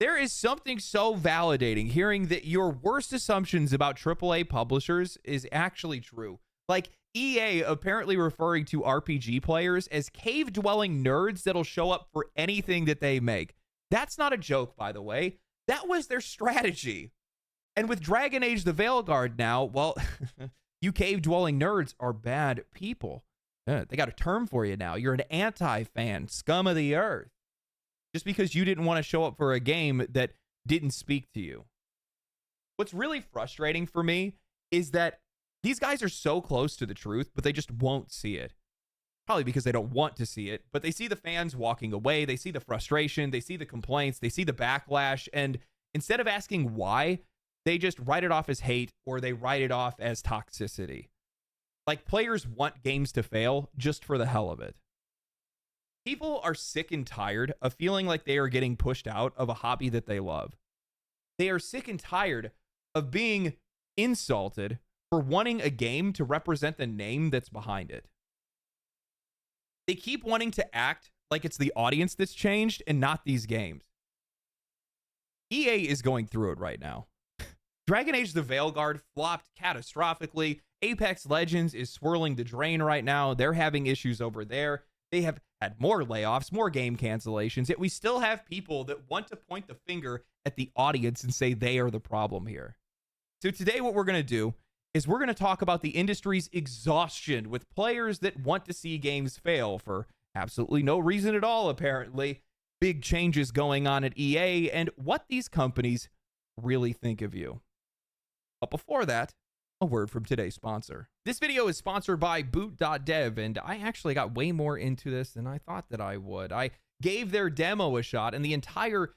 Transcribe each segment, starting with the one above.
There is something so validating hearing that your worst assumptions about AAA publishers is actually true. Like EA apparently referring to RPG players as cave-dwelling nerds that'll show up for anything that they make. That's not a joke, by the way. That was their strategy. And with Dragon Age the Veilguard now, well, you cave-dwelling nerds are bad people. They got a term for you now. You're an anti-fan, scum of the earth. Just because you didn't want to show up for a game that didn't speak to you. What's really frustrating for me is that these guys are so close to the truth, but they just won't see it. Probably because they don't want to see it, but they see the fans walking away, they see the frustration, they see the complaints, they see the backlash, and instead of asking why, they just write it off as hate or they write it off as toxicity. Like, players want games to fail just for the hell of it. People are sick and tired of feeling like they are getting pushed out of a hobby that they love. They are sick and tired of being insulted for wanting a game to represent the name that's behind it. They keep wanting to act like it's the audience that's changed and not these games. EA is going through it right now. Dragon Age the Veilguard flopped catastrophically. Apex Legends is swirling the drain right now. They're having issues over there. They have had more layoffs, more game cancellations, yet we still have people that want to point the finger at the audience and say they are the problem here. So today what we're going to do is we're going to talk about the industry's exhaustion with players that want to see games fail for absolutely no reason at all, apparently. Big changes going on at EA and what these companies really think of you. But before that, a word from today's sponsor. This video is sponsored by boot.dev, and I actually got way more into this than I thought that I would. I gave their demo a shot, and the entire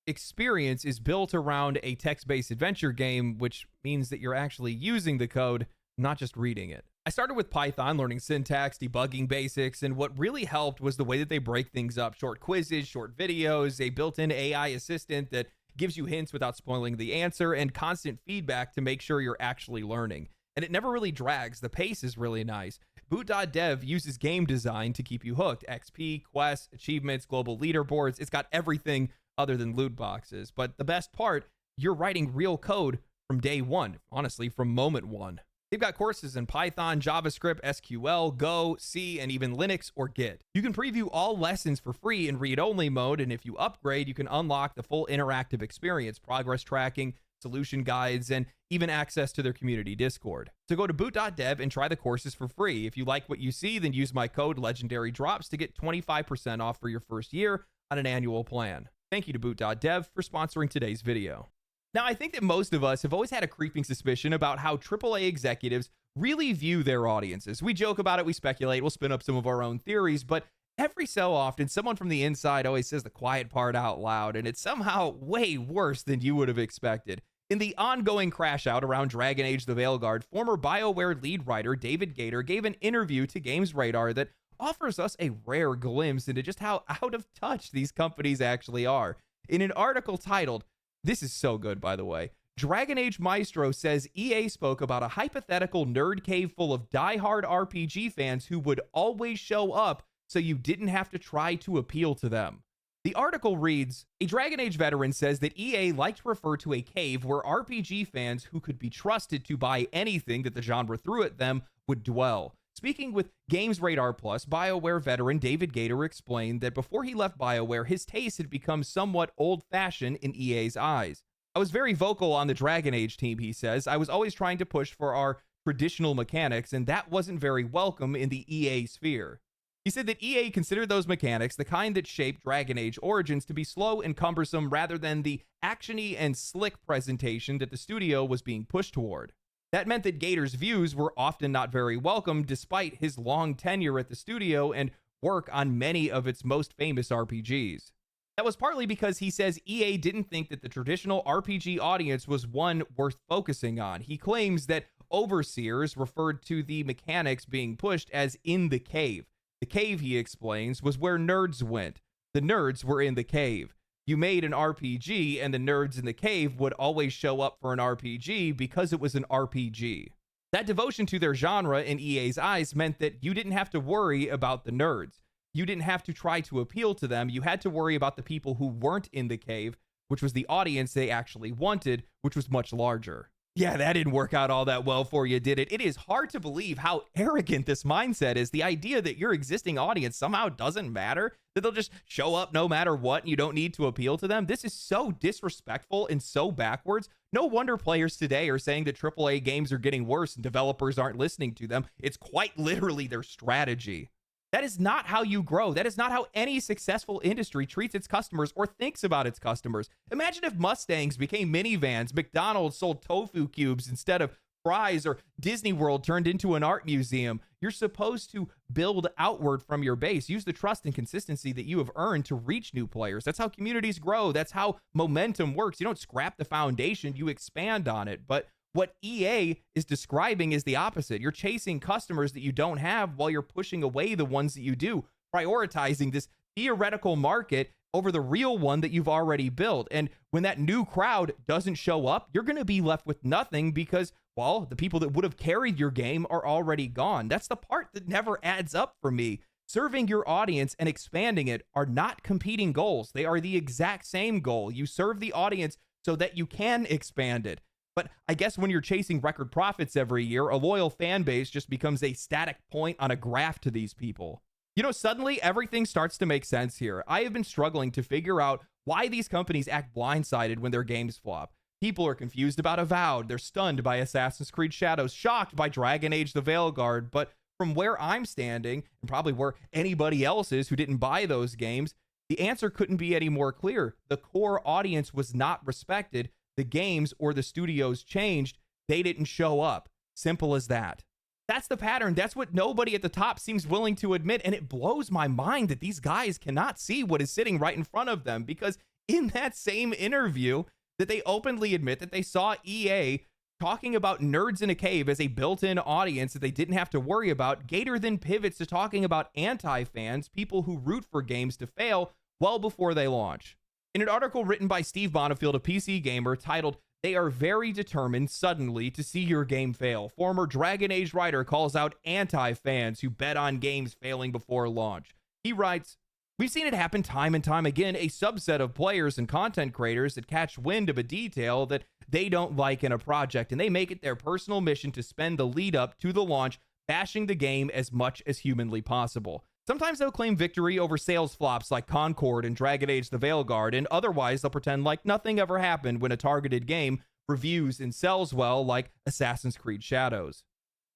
experience is built around a text-based adventure game, which means that you're actually using the code, not just reading it. I started with Python, learning syntax, debugging basics, and what really helped was the way that they break things up. Short quizzes, short videos, a built-in AI assistant that gives you hints without spoiling the answer, and constant feedback to make sure you're actually learning. And it never really drags. The pace is really nice. Boot.dev uses game design to keep you hooked. XP, quests, achievements, global leaderboards. It's got everything other than loot boxes. But the best part, you're writing real code from day one. Honestly, from moment one. They've got courses in Python, JavaScript, SQL, Go, C, and even Linux or Git. You can preview all lessons for free in read-only mode, and if you upgrade, you can unlock the full interactive experience, progress tracking, solution guides, and even access to their community Discord. So go to boot.dev and try the courses for free. If you like what you see, then use my code LegendaryDrops to get 25% off for your first year on an annual plan. Thank you to boot.dev for sponsoring today's video. Now, I think that most of us have always had a creeping suspicion about how AAA executives really view their audiences. We joke about it, we speculate, we'll spin up some of our own theories, but every so often, someone from the inside always says the quiet part out loud, and it's somehow way worse than you would have expected. In the ongoing crash out around Dragon Age the Veilguard, former BioWare lead writer David Gator gave an interview to Games Radar that offers us a rare glimpse into just how out of touch these companies actually are. In an article titled, this is so good, by the way, Dragon Age Maestro says EA spoke about a hypothetical nerd cave full of diehard RPG fans who would always show up so you didn't have to try to appeal to them. The article reads, a Dragon Age veteran says that EA liked to refer to a cave where RPG fans who could be trusted to buy anything that the genre threw at them would dwell. Speaking with Games Radar Plus, BioWare veteran David Gator explained that before he left BioWare, his taste had become somewhat old-fashioned in EA's eyes. I was very vocal on the Dragon Age team, he says. I was always trying to push for our traditional mechanics, and that wasn't very welcome in the EA sphere. He said that EA considered those mechanics, the kind that shaped Dragon Age Origins, to be slow and cumbersome rather than the actiony and slick presentation that the studio was being pushed toward. That meant that Gator's views were often not very welcome despite his long tenure at the studio and work on many of its most famous RPGs. That was partly because he says EA didn't think that the traditional RPG audience was one worth focusing on. He claims that overseers referred to the mechanics being pushed as in the cave. The cave, he explains, was where nerds went. The nerds were in the cave. You made an RPG, and the nerds in the cave would always show up for an RPG because it was an RPG. That devotion to their genre in EA's eyes meant that you didn't have to worry about the nerds. You didn't have to try to appeal to them. You had to worry about the people who weren't in the cave, which was the audience they actually wanted, which was much larger. Yeah, that didn't work out all that well for you, did it? It is hard to believe how arrogant this mindset is. The idea that your existing audience somehow doesn't matter, that they'll just show up no matter what and you don't need to appeal to them. This is so disrespectful and so backwards. No wonder players today are saying that AAA games are getting worse and developers aren't listening to them. It's quite literally their strategy. That is not how you grow. That is not how any successful industry treats its customers or thinks about its customers. Imagine if Mustangs became minivans, McDonald's sold tofu cubes instead of fries, or Disney World turned into an art museum. You're supposed to build outward from your base. Use the trust and consistency that you have earned to reach new players. That's how communities grow. That's how momentum works. You don't scrap the foundation, you expand on it. But what EA is describing is the opposite. You're chasing customers that you don't have while you're pushing away the ones that you do, prioritizing this theoretical market over the real one that you've already built. And when that new crowd doesn't show up, you're going to be left with nothing because, well, the people that would have carried your game are already gone. That's the part that never adds up for me. Serving your audience and expanding it are not competing goals. They are the exact same goal. You serve the audience so that you can expand it. But I guess when you're chasing record profits every year, a loyal fan base just becomes a static point on a graph to these people. You know, suddenly everything starts to make sense here. I have been struggling to figure out why these companies act blindsided when their games flop. People are confused about Avowed, they're stunned by Assassin's Creed Shadows, shocked by Dragon Age the Veilguard, but from where I'm standing, and probably where anybody else is who didn't buy those games, the answer couldn't be any more clear. The core audience was not respected. The games or the studios changed. They didn't show up. Simple as that. That's the pattern. That's what nobody at the top seems willing to admit. And it blows my mind that these guys cannot see what is sitting right in front of them, because in that same interview that they openly admit that they saw EA talking about nerds in a cave as a built-in audience that they didn't have to worry about, Gator then pivots to talking about anti-fans, people who root for games to fail well before they launch. In an article written by Steve Bonifield, a PC gamer, titled, "They are very determined suddenly to see your game fail," former Dragon Age writer calls out anti-fans who bet on games failing before launch. He writes, "We've seen it happen time and time again, a subset of players and content creators that catch wind of a detail that they don't like in a project, and they make it their personal mission to spend the lead up to the launch bashing the game as much as humanly possible. Sometimes they'll claim victory over sales flops like Concord and Dragon Age the Veilguard, and otherwise they'll pretend like nothing ever happened when a targeted game reviews and sells well like Assassin's Creed Shadows.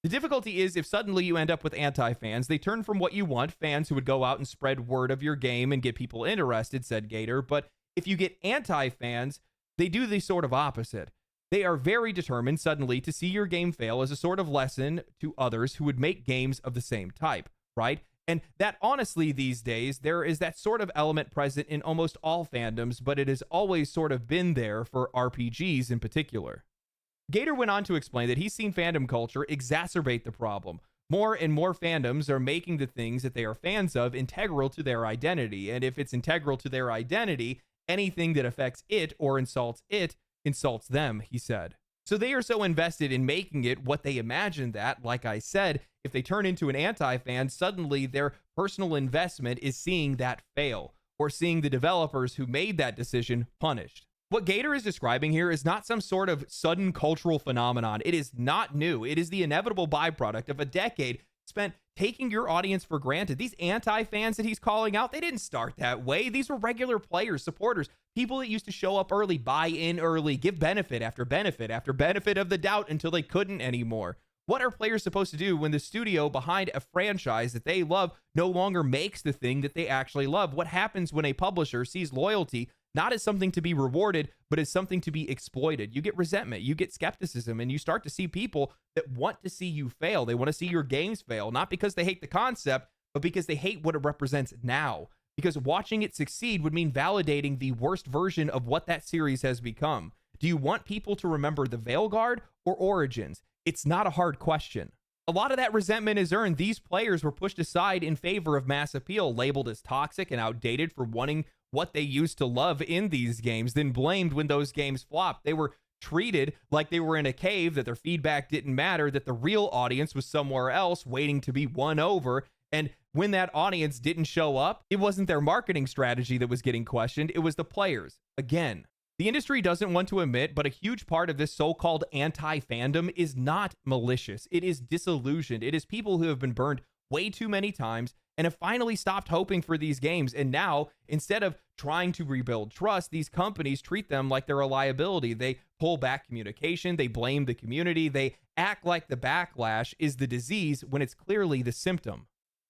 The difficulty is if suddenly you end up with anti-fans, they turn from what you want, fans who would go out and spread word of your game and get people interested," said Gator, "but if you get anti-fans, they do the sort of opposite. They are very determined suddenly to see your game fail as a sort of lesson to others who would make games of the same type, right? And that honestly these days, there is that sort of element present in almost all fandoms, but it has always sort of been there for RPGs in particular." Gator went on to explain that he's seen fandom culture exacerbate the problem. More and more fandoms are making the things that they are fans of integral to their identity. And if it's integral to their identity, anything that affects it insults them, he said. So they are so invested in making it what they imagine that, like I said, if they turn into an anti-fan, suddenly their personal investment is seeing that fail, or seeing the developers who made that decision punished. What Gator is describing here is not some sort of sudden cultural phenomenon. It is not new. It is the inevitable byproduct of a decade spent taking your audience for granted. These anti-fans that he's calling out, they didn't start that way. These were regular players, supporters, people that used to show up early, buy in early, give benefit after benefit after benefit of the doubt until they couldn't anymore. What are players supposed to do when the studio behind a franchise that they love no longer makes the thing that they actually love? What happens when a publisher sees loyalty not as something to be rewarded, but as something to be exploited? You get resentment, you get skepticism, and you start to see people that want to see you fail. They want to see your games fail, not because they hate the concept, but because they hate what it represents now. Because watching it succeed would mean validating the worst version of what that series has become. Do you want people to remember the Veilguard or Origins? It's not a hard question. A lot of that resentment is earned. These players were pushed aside in favor of mass appeal, labeled as toxic and outdated for wanting what they used to love in these games, then blamed when those games flopped. They were treated like they were in a cave, that their feedback didn't matter, that the real audience was somewhere else waiting to be won over. And when that audience didn't show up, it wasn't their marketing strategy that was getting questioned. It was the players. Again, The industry doesn't want to admit, but a huge part of this so-called anti-fandom is not malicious. It is disillusioned. It is people who have been burned way too many times and have finally stopped hoping for these games. And now, instead of trying to rebuild trust, these companies treat them like they're a liability. They pull back communication. They blame the community. They act like the backlash is the disease when it's clearly the symptom.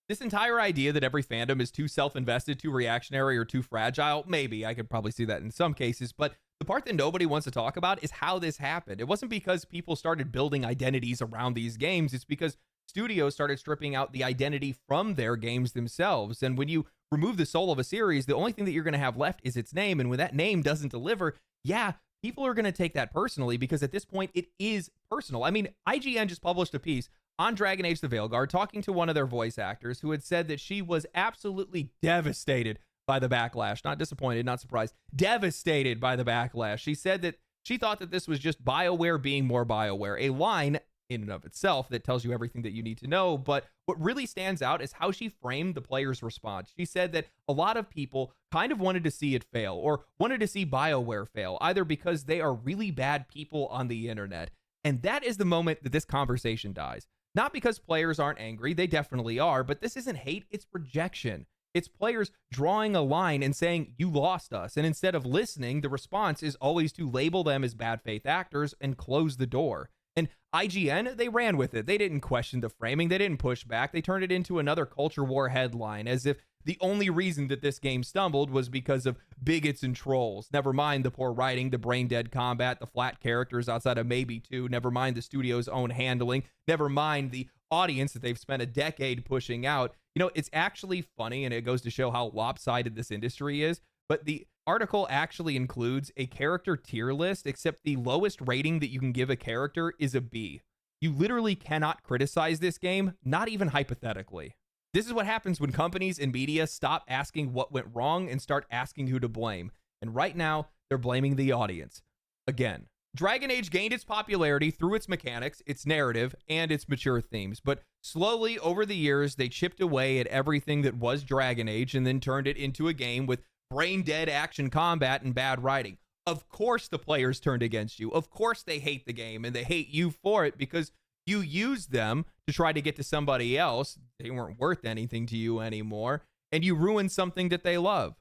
This entire idea that every fandom is too self-invested, too reactionary, or too fragile, maybe, I could probably see that in some cases, but the part that nobody wants to talk about is how this happened. It wasn't because people started building identities around these games, it's because studios started stripping out the identity from their games themselves. And when you remove the soul of a series, the only thing that you're going to have left is its name, and when that name doesn't deliver, yeah, people are going to take that personally, because at this point, it is personal. I mean, IGN just published a piece on Dragon Age the Veilguard, talking to one of their voice actors who had said that she was absolutely devastated by the backlash. Not disappointed, not surprised. Devastated by the backlash. She said that she thought that this was just BioWare being more BioWare, a line in and of itself that tells you everything that you need to know. But what really stands out is how she framed the player's response. She said that a lot of people kind of wanted to see it fail, or wanted to see BioWare fail, either because they are really bad people on the internet. And that is the moment that this conversation dies. Not because players aren't angry, they definitely are, but this isn't hate, it's projection. It's players drawing a line and saying, you lost us. And instead of listening, the response is always to label them as bad faith actors and close the door. And IGN, they ran with it. They didn't question the framing. They didn't push back. They turned it into another culture war headline, as if the only reason that this game stumbled was because of bigots and trolls. Never mind the poor writing, the brain-dead combat, the flat characters outside of maybe two. Never mind the studio's own handling. Never mind the audience that they've spent a decade pushing out. You know, it's actually funny, and it goes to show how lopsided this industry is, but the article actually includes a character tier list, except the lowest rating that you can give a character is a B. You literally cannot criticize this game, not even hypothetically. This is what happens when companies and media stop asking what went wrong and start asking who to blame. And right now, they're blaming the audience. Again, Dragon Age gained its popularity through its mechanics, its narrative, and its mature themes. But slowly, over the years, they chipped away at everything that was Dragon Age and then turned it into a game with brain-dead action combat and bad writing. Of course the players turned against you. Of course they hate the game, and they hate you for it because you used them to try to get to somebody else. They weren't worth anything to you anymore, and you ruined something that they love.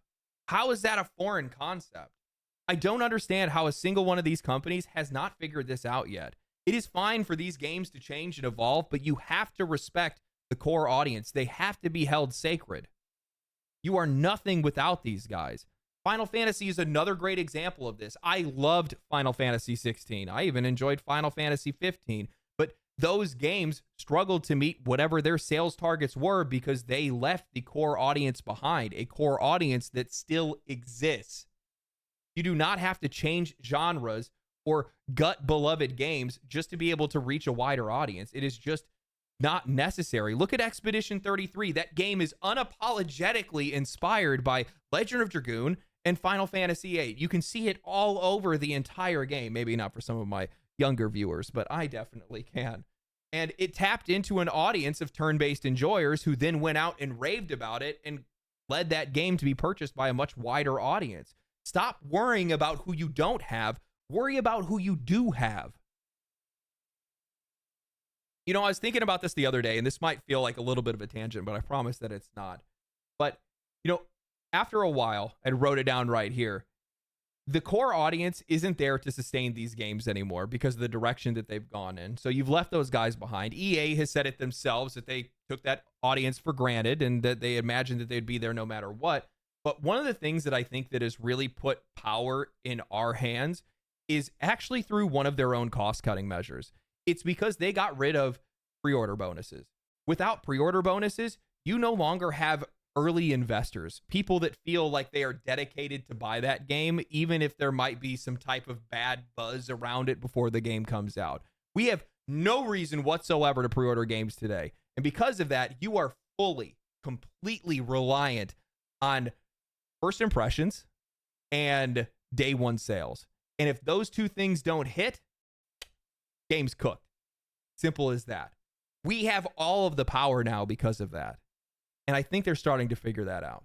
How is that a foreign concept? I don't understand how a single one of these companies has not figured this out yet. It is fine for these games to change and evolve, but you have to respect the core audience. They have to be held sacred. You are nothing without these guys. Final Fantasy is another great example of this. I loved Final Fantasy 16. I even enjoyed Final Fantasy 15. But those games struggled to meet whatever their sales targets were because they left the core audience behind, a core audience that still exists. You do not have to change genres or gut beloved games just to be able to reach a wider audience. It is just not necessary. Look at Expedition 33. That game is unapologetically inspired by Legend of Dragoon and Final Fantasy VIII. You can see it all over the entire game. Maybe not for some of my younger viewers, but I definitely can. And it tapped into an audience of turn-based enjoyers who then went out and raved about it and led that game to be purchased by a much wider audience. Stop worrying about who you don't have. Worry about who you do have. You know, I was thinking about this the other day, and this might feel like a little bit of a tangent, but I promise that it's not. But, you know, after a while, I wrote it down right here. The core audience isn't there to sustain these games anymore because of the direction that they've gone in. So you've left those guys behind. EA has said it themselves that they took that audience for granted and that they imagined that they'd be there no matter what. But one of the things that I think that has really put power in our hands is actually through one of their own cost-cutting measures. It's because they got rid of pre-order bonuses. Without pre-order bonuses, you no longer have early investors, people that feel like they are dedicated to buy that game, even if there might be some type of bad buzz around it before the game comes out. We have no reason whatsoever to pre-order games today. And because of that, you are fully, completely reliant on first impressions and day one sales. And if those two things don't hit, game's cooked. Simple as that. We have all of the power now because of that. And I think they're starting to figure that out.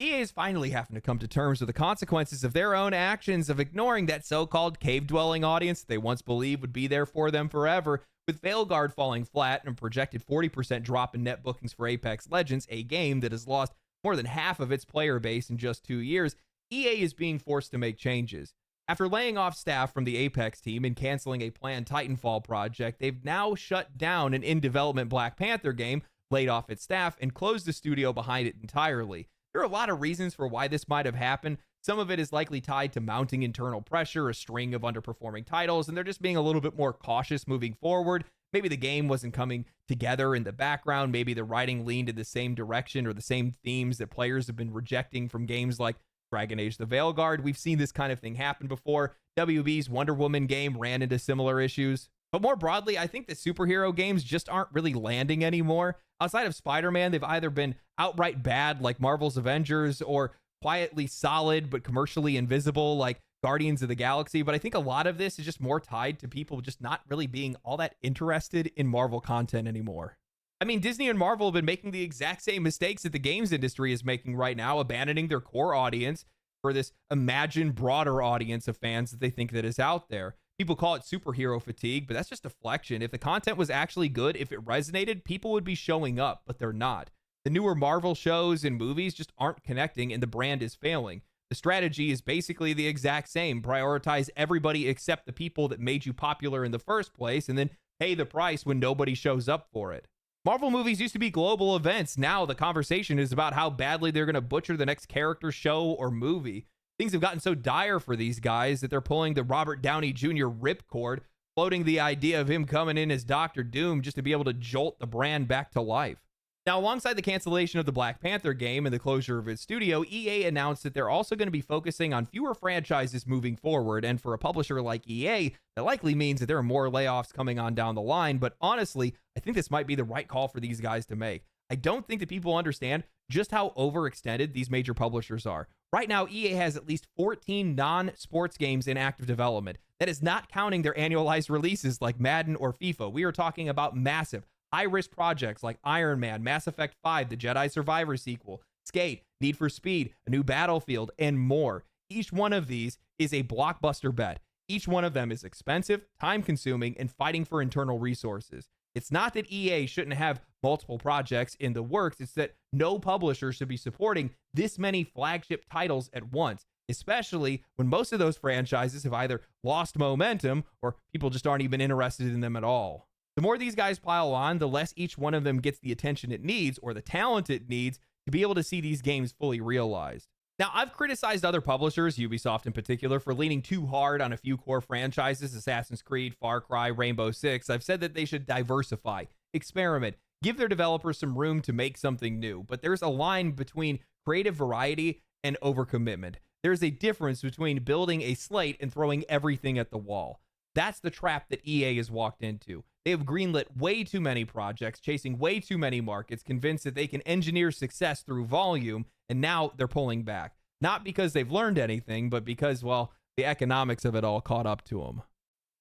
EA is finally having to come to terms with the consequences of their own actions of ignoring that so-called cave-dwelling audience that they once believed would be there for them forever, with Veilguard falling flat and a projected 40% drop in net bookings for Apex Legends, a game that has lost more than half of its player base in just 2 years. EA is being forced to make changes. After laying off staff from the Apex team and canceling a planned Titanfall project, they've now shut down an in-development Black Panther game, laid off its staff, and closed the studio behind it entirely. There are a lot of reasons for why this might have happened. Some of it is likely tied to mounting internal pressure, a string of underperforming titles, and they're just being a little bit more cautious moving forward. Maybe the game wasn't coming together in the background. Maybe the writing leaned in the same direction or the same themes that players have been rejecting from games like Dragon Age the Veilguard. We've seen this kind of thing happen before. WB's Wonder Woman game ran into similar issues. But more broadly, I think that superhero games just aren't really landing anymore. Outside of Spider-Man, they've either been outright bad like Marvel's Avengers or quietly solid but commercially invisible like Guardians of the Galaxy. But I think a lot of this is just more tied to people just not really being all that interested in Marvel content anymore. I mean, Disney and Marvel have been making the exact same mistakes that the games industry is making right now, abandoning their core audience for this imagined broader audience of fans that they think that is out there. People call it superhero fatigue, but that's just deflection. If the content was actually good, if it resonated, people would be showing up, but they're not. The newer Marvel shows and movies just aren't connecting, and the brand is failing. The strategy is basically the exact same. Prioritize everybody except the people that made you popular in the first place, and then pay the price when nobody shows up for it. Marvel movies used to be global events. Now the conversation is about how badly they're going to butcher the next character, show, or movie. Things have gotten so dire for these guys that they're pulling the Robert Downey Jr. ripcord, floating the idea of him coming in as Doctor Doom just to be able to jolt the brand back to life. Now, alongside the cancellation of the Black Panther game and the closure of its studio, EA announced that they're also going to be focusing on fewer franchises moving forward, and for a publisher like EA, that likely means that there are more layoffs coming on down the line, but honestly, I think this might be the right call for these guys to make. I don't think that people understand just how overextended these major publishers are. Right now, EA has at least 14 non-sports games in active development. That is not counting their annualized releases like Madden or FIFA. We are talking about massive, high-risk projects like Iron Man, Mass Effect 5, the Jedi Survivor sequel, Skate, Need for Speed, a new Battlefield, and more. Each one of these is a blockbuster bet. Each one of them is expensive, time-consuming, and fighting for internal resources. It's not that EA shouldn't have multiple projects in the works. It's that no publisher should be supporting this many flagship titles at once, especially when most of those franchises have either lost momentum or people just aren't even interested in them at all. The more these guys pile on, the less each one of them gets the attention it needs or the talent it needs to be able to see these games fully realized. Now, I've criticized other publishers, Ubisoft in particular, for leaning too hard on a few core franchises, Assassin's Creed, Far Cry, Rainbow Six. I've said that they should diversify, experiment, give their developers some room to make something new. But there's a line between creative variety and overcommitment. There's a difference between building a slate and throwing everything at the wall. That's the trap that EA has walked into. They have greenlit way too many projects, chasing way too many markets, convinced that they can engineer success through volume, and now they're pulling back. Not because they've learned anything, but because, well, the economics of it all caught up to them.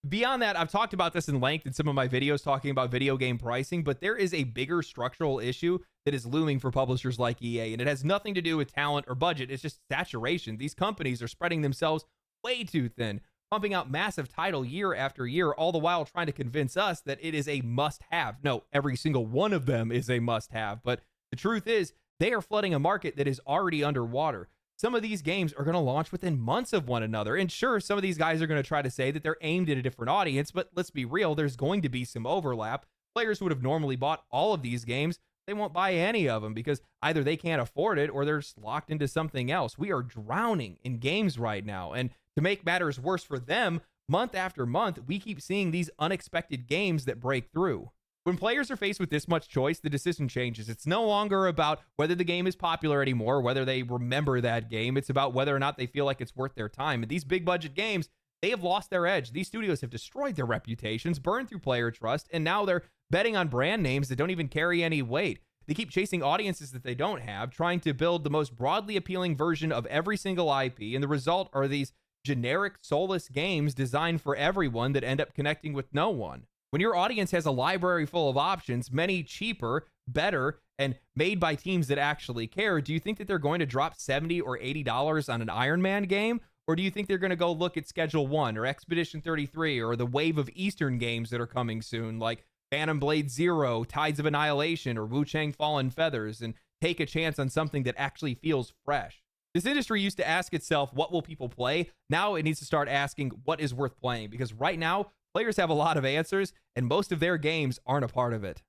Beyond that, I've talked about this in length in some of my videos talking about video game pricing, but there is a bigger structural issue that is looming for publishers like EA, and it has nothing to do with talent or budget. It's just saturation. These companies are spreading themselves way too thin, pumping out massive title year after year, all the while trying to convince us that it is a must-have. No, every single one of them is a must-have, but the truth is, they are flooding a market that is already underwater. Some of these games are going to launch within months of one another, and sure, some of these guys are going to try to say that they're aimed at a different audience, but let's be real, there's going to be some overlap. Players who would have normally bought all of these games, they won't buy any of them because either they can't afford it or they're just locked into something else. We are drowning in games right now, and to make matters worse for them, month after month, we keep seeing these unexpected games that break through. When players are faced with this much choice, the decision changes. It's no longer about whether the game is popular anymore, whether they remember that game. It's about whether or not they feel like it's worth their time. And these big budget games, they have lost their edge. These studios have destroyed their reputations, burned through player trust, and now they're betting on brand names that don't even carry any weight. They keep chasing audiences that they don't have, trying to build the most broadly appealing version of every single IP, and the result are these generic, soulless games designed for everyone that end up connecting with no one. When your audience has a library full of options, many cheaper, better, and made by teams that actually care, do you think that they're going to drop $70 or $80 on an Iron Man game? Or do you think they're going to go look at Schedule 1 or Expedition 33 or the wave of Eastern games that are coming soon, like Phantom Blade Zero, Tides of Annihilation, or Wu Chang Fallen Feathers, and take a chance on something that actually feels fresh? This industry used to ask itself, what will people play? Now it needs to start asking, what is worth playing? Because right now, players have a lot of answers, and most of their games aren't a part of it.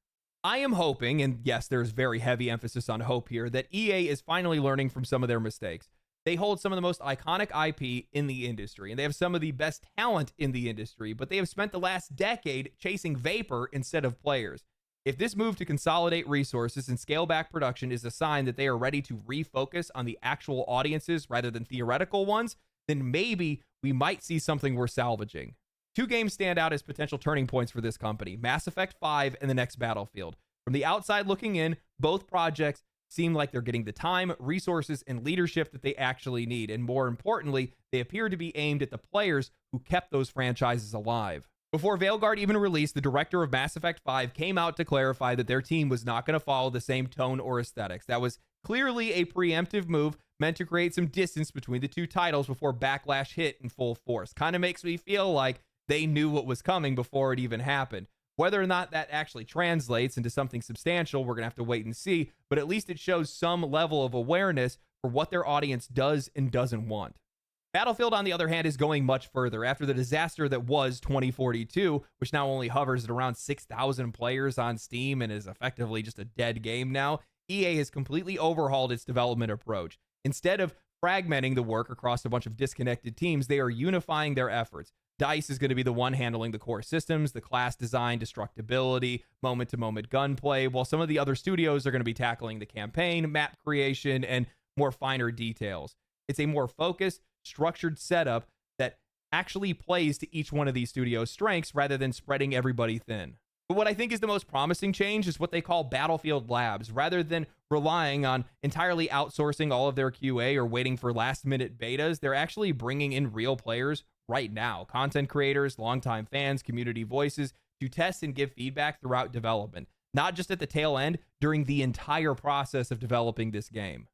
I am hoping, and yes, there's very heavy emphasis on hope here, that EA is finally learning from some of their mistakes. They hold some of the most iconic IP in the industry, and they have some of the best talent in the industry, but they have spent the last decade chasing vapor instead of players. If this move to consolidate resources and scale back production is a sign that they are ready to refocus on the actual audiences rather than theoretical ones, then maybe we might see something worth salvaging. Two games stand out as potential turning points for this company: Mass Effect 5 and the next Battlefield. From the outside looking in, both projects seem like they're getting the time, resources, and leadership that they actually need. And more importantly, they appear to be aimed at the players who kept those franchises alive. Before Veilguard even released, the director of Mass Effect 5 came out to clarify that their team was not going to follow the same tone or aesthetics. That was clearly a preemptive move meant to create some distance between the two titles before backlash hit in full force. Kind of makes me feel like they knew what was coming before it even happened. Whether or not that actually translates into something substantial, we're going to have to wait and see, but at least it shows some level of awareness for what their audience does and doesn't want. Battlefield, on the other hand, is going much further. After the disaster that was 2042, which now only hovers at around 6,000 players on Steam and is effectively just a dead game now, EA has completely overhauled its development approach. Instead of fragmenting the work across a bunch of disconnected teams, they are unifying their efforts. DICE is going to be the one handling the core systems, the class design, destructibility, moment-to-moment gunplay, while some of the other studios are going to be tackling the campaign, map creation, and more finer details. It's a more focused, structured setup that actually plays to each one of these studios' strengths rather than spreading everybody thin. But what I think is the most promising change is what they call Battlefield Labs. Rather than relying on entirely outsourcing all of their QA or waiting for last-minute betas, they're actually bringing in real players right now. Content creators, longtime fans, community voices to test and give feedback throughout development, not just at the tail end, during the entire process of developing this game.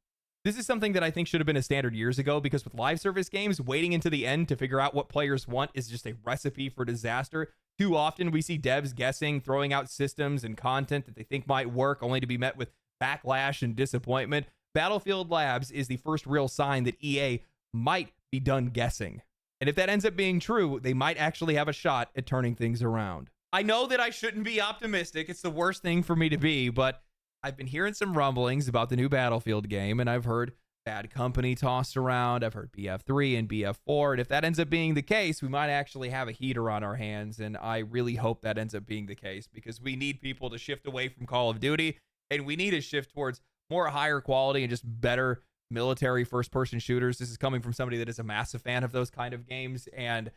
This is something that I think should have been a standard years ago, because with live service games, waiting into the end to figure out what players want is just a recipe for disaster. Too often we see devs guessing, throwing out systems and content that they think might work, only to be met with backlash and disappointment. Battlefield Labs is the first real sign that EA might be done guessing. And if that ends up being true, they might actually have a shot at turning things around. I know that I shouldn't be optimistic. It's the worst thing for me to be, but I've been hearing some rumblings about the new Battlefield game, and I've heard Bad Company tossed around. I've heard BF3 and BF4, and if that ends up being the case, we might actually have a heater on our hands, and I really hope that ends up being the case, because we need people to shift away from Call of Duty, and we need to shift towards more higher quality and just better military first-person shooters. This is coming from somebody that is a massive fan of those kind of games, and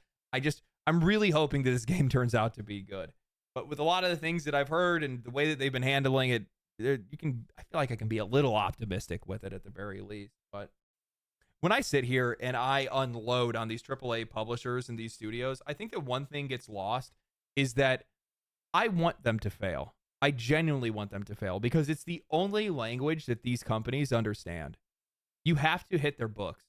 I'm really hoping that this game turns out to be good. But with a lot of the things that I've heard and the way that they've been handling it, I feel like I can be a little optimistic with it at the very least. But when I sit here and I unload on these AAA publishers and these studios, I think that one thing gets lost is that I want them to fail. I genuinely want them to fail, because it's the only language that these companies understand. You have to hit their books.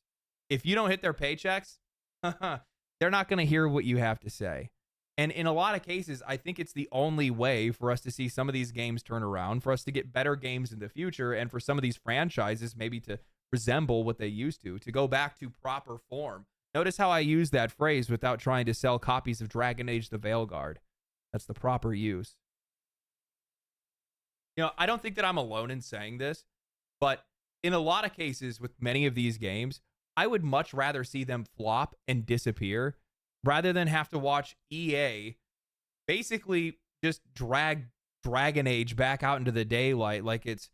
If you don't hit their paychecks, they're not going to hear what you have to say. And in a lot of cases, I think it's the only way for us to see some of these games turn around, for us to get better games in the future, and for some of these franchises maybe to resemble what they used to go back to proper form. Notice how I use that phrase without trying to sell copies of Dragon Age the Veilguard. That's the proper use. You know, I don't think that I'm alone in saying this, but in a lot of cases with many of these games, I would much rather see them flop and disappear rather than have to watch EA basically just drag Dragon Age back out into the daylight like it's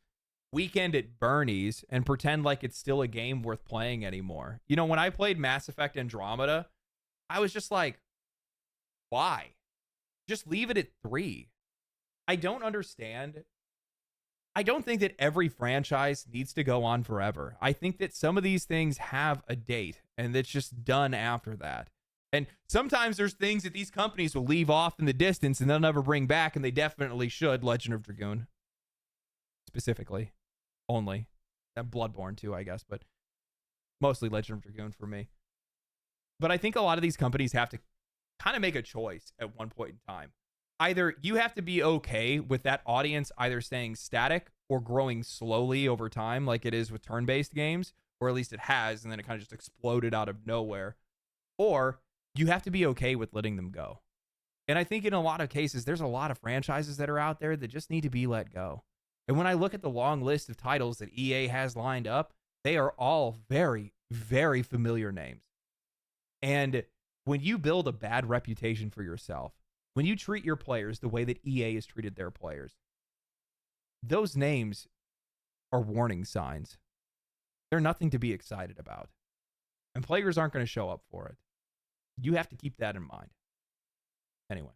Weekend at Bernie's and pretend like it's still a game worth playing anymore. You know, when I played Mass Effect Andromeda, I was just like, why? Just leave it at 3. I don't understand. I don't think that every franchise needs to go on forever. I think that some of these things have a date, and it's just done after that. And sometimes there's things that these companies will leave off in the distance and they'll never bring back, and they definitely should. Legend of Dragoon, specifically, only. And Bloodborne too, I guess, but mostly Legend of Dragoon for me. But I think a lot of these companies have to kind of make a choice at one point in time. Either you have to be okay with that audience either staying static or growing slowly over time, like it is with turn-based games, or at least it has, and then it kind of just exploded out of nowhere. Or you have to be okay with letting them go. And I think in a lot of cases, there's a lot of franchises that are out there that just need to be let go. And when I look at the long list of titles that EA has lined up, they are all very, very familiar names. And when you build a bad reputation for yourself, when you treat your players the way that EA has treated their players, those names are warning signs. They're nothing to be excited about. And players aren't going to show up for it. You have to keep that in mind. Anyway,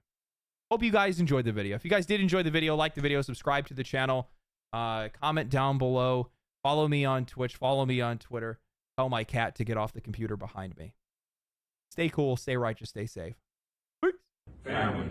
hope you guys enjoyed the video. If you guys did enjoy the video, like the video, subscribe to the channel, comment down below, follow me on Twitch, follow me on Twitter, tell my cat to get off the computer behind me. Stay cool, stay righteous, stay safe. Peace. Family.